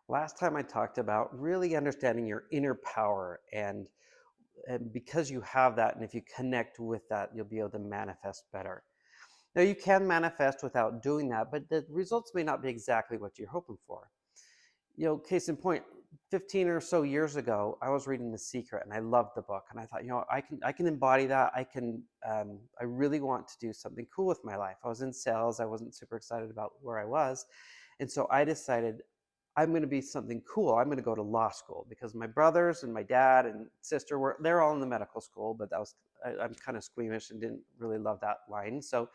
Last time I talked about really understanding your inner power, and because you have that, and if you connect with that, you'll be able to manifest better. Now, you can manifest without doing that, but the results may not be exactly what you're hoping for. Case in point, 15 or so years ago, I was reading The Secret, and I loved the book, and I thought, I can embody that. I really want to do something cool with my life. I was in sales. I wasn't super excited about where I was, and so I decided I'm going to be something cool. I'm going to go to law school because my brothers and my dad and sister they're all in the medical school, but I'm kind of squeamish and didn't really love that line. So,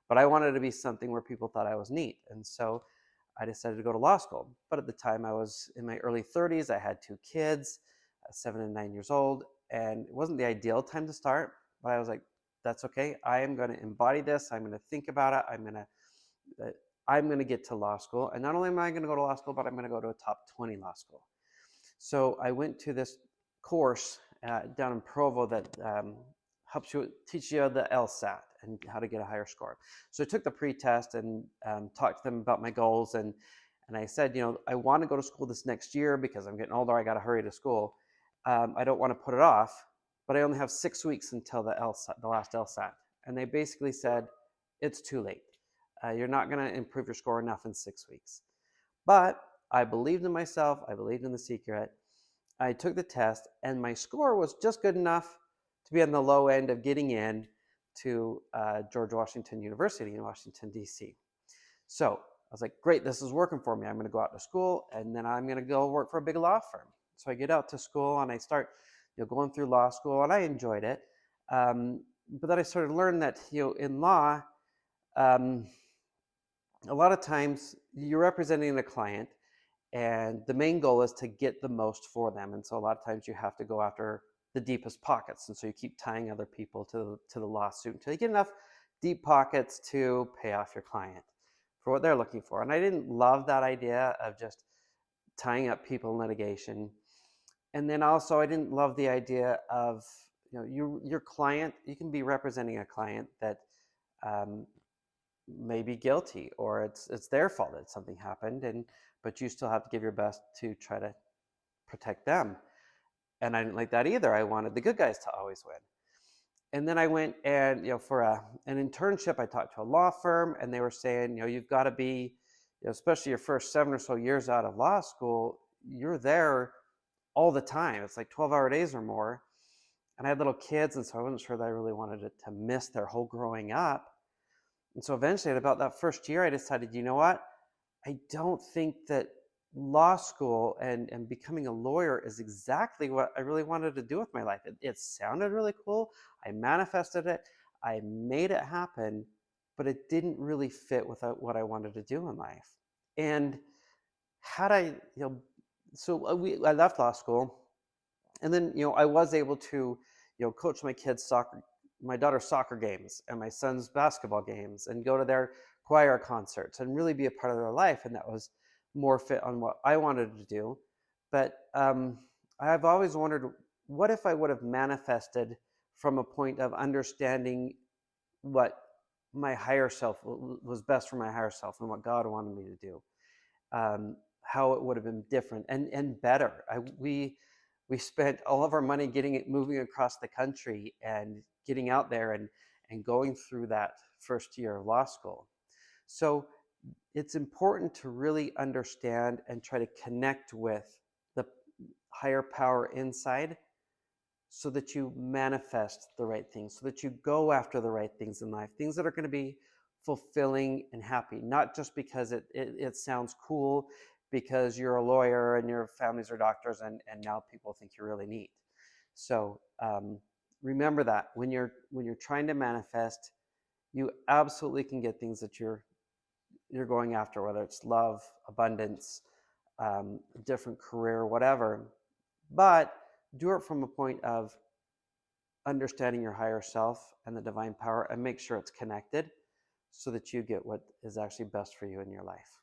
but I wanted to be something where people thought I was neat, and so I decided to go to law school. But at the time, I was in my early 30s. I had two kids, 7 and 9 years old, and it wasn't the ideal time to start. But I was like, that's okay. I am going to embody this. I'm going to think about it. Uh, I'm going to get to law school. And not only am I going to go to law school, but I'm going to go to a top 20 law school. So I went to this course down in Provo that helps you teach you the LSAT and how to get a higher score. So I took the pre-test and talked to them about my goals, and I said, I want to go to school this next year because I'm getting older. I got to hurry to school. I don't want to put it off, but I only have 6 weeks until the LSAT, the last LSAT. And they basically said, it's too late. You're not going to improve your score enough in 6 weeks. But I believed in myself. I believed in The Secret. I took the test, and my score was just good enough to be on the low end of getting in to George Washington University in Washington, D.C. So I was like, great, this is working for me. I'm going to go out to school, and then I'm going to go work for a big law firm. So I get out to school, and I start going through law school, and I enjoyed it. But then I started to learn that in law, um, a lot of times you're representing a client, and the main goal is to get the most for them. And so a lot of times you have to go after the deepest pockets, and so you keep tying other people to the lawsuit until you get enough deep pockets to pay off your client for what they're looking for. And I didn't love that idea of just tying up people in litigation. And then also I didn't love the idea of your client. You can be representing a client that um, may be guilty, or it's their fault that something happened, and but you still have to give your best to try to protect them. And I didn't like that either. I wanted the good guys to always win. And then I went and for an internship, I talked to a law firm, and they were saying, you've got to be, especially your first 7 or so years out of law school, you're there all the time. It's like 12-hour days or more. And I had little kids, and so I wasn't sure that I really wanted to miss their whole growing up. And so eventually, at about that first year, I decided, you know what? I don't think that law school and becoming a lawyer is exactly what I really wanted to do with my life. It sounded really cool. I manifested it. I made it happen, but it didn't really fit with what I wanted to do in life. And had I, I left law school, and then I was able to coach my daughter's soccer games and my son's basketball games, and go to their choir concerts and really be a part of their life, and that was more fit on what I wanted to do. But I've always wondered, what if I would have manifested from a point of understanding what my higher self was best for my higher self and what God wanted me to do. How it would have been different and better. We spent all of our money moving across the country and getting out there and going through that first year of law school. So it's important to really understand and try to connect with the higher power inside, so that you manifest the right things, so that you go after the right things in life, things that are going to be fulfilling and happy, not just because it sounds cool, because you're a lawyer and your families are doctors, and now people think you're really neat. So remember that when you're trying to manifest, you absolutely can get things that you're going after, whether it's love, abundance, different career, whatever. But do it from a point of understanding your higher self and the divine power, and make sure it's connected so that you get what is actually best for you in your life.